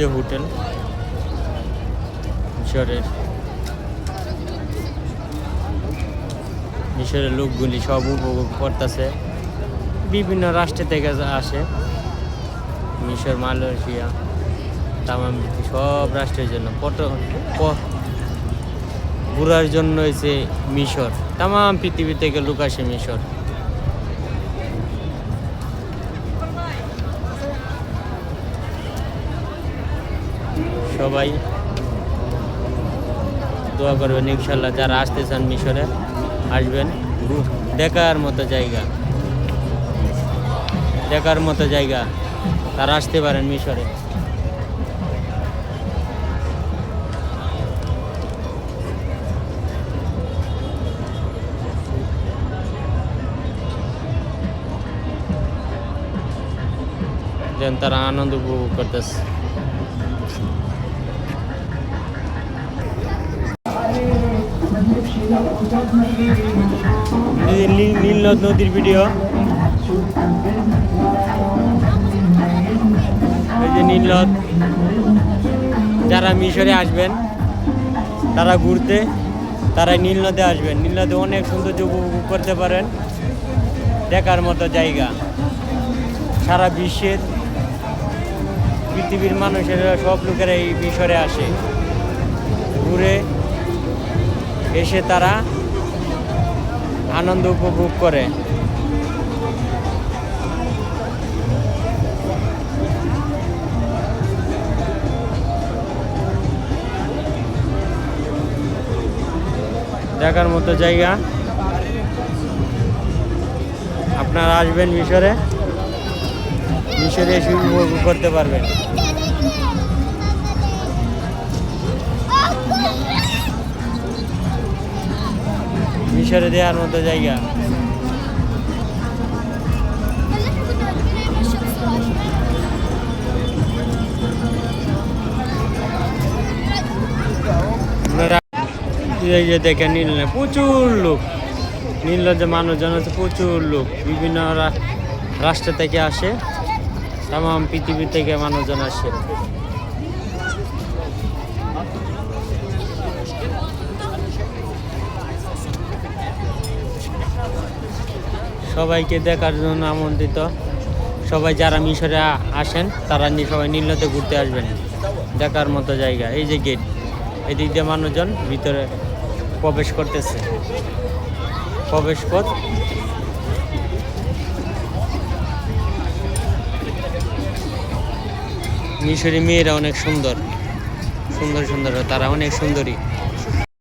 যে হোটেল মিশরের লোকগুলি সব উপভোগ করতেছে। বিভিন্ন রাষ্ট্র থেকে আসে, মিশর, মালয়েশিয়া, তামাম সব রাষ্ট্রের জন্য ঘোরার জন্য হয়েছে মিশর। তামাম পৃথিবী থেকে লোক আসে মিশর। সবাই দোয়া করবেন ইনশাল্লাহ, যারা আসতে চান মিশরে আসবেন। দেখার মতো জায়গা, দেখার মতো জায়গা, তারা আসতে পারেন মিশরে। যেন তারা আনন্দ উপভোগ করতেছে। নীলনদ নদীর ভিডিও, এই যে নীলনদ। যারা মিশরে আসবেন তারা ঘুরতে, তারা নীলনদে আসবেন। নীলনদে অনেক সৌন্দর্য উপভোগ করতে পারেন, দেখার মতো জায়গা। সারা বিশ্বের পৃথিবীর মানুষেরা সব লোকেরা এই মিশরে আসে, ঘুরে এসে তারা আনন্দ উপভোগ করে। দেখার মতো জায়গা, আপনারা আসবেন মিশরে, মিশরে এসে উপভোগ করতে পারবেন। মিশরে দেওয়ার মতো জায়গা। এই যে দেখেন নীলনদ, প্রচুর লোক। নীলনদে মানুষজন আছে, প্রচুর লোক, বিভিন্ন রাষ্ট্র থেকে আসে, তাম পৃথিবী থেকে মানুষজন আসে। সবাইকে দেখার জন্য আমন্ত্রিত। সবাই যারা মিশরে আসেন তারা সবাই নীলনদে ঘুরতে আসবেন, দেখার মতো জায়গা। এই যে গেট, এদিক দিয়ে মানুষজন ভিতরে প্রবেশ করতেছে, প্রবেশ পথ। মিশরি মেয়েরা অনেক সুন্দর সুন্দর সুন্দর, তারা অনেক সুন্দরী।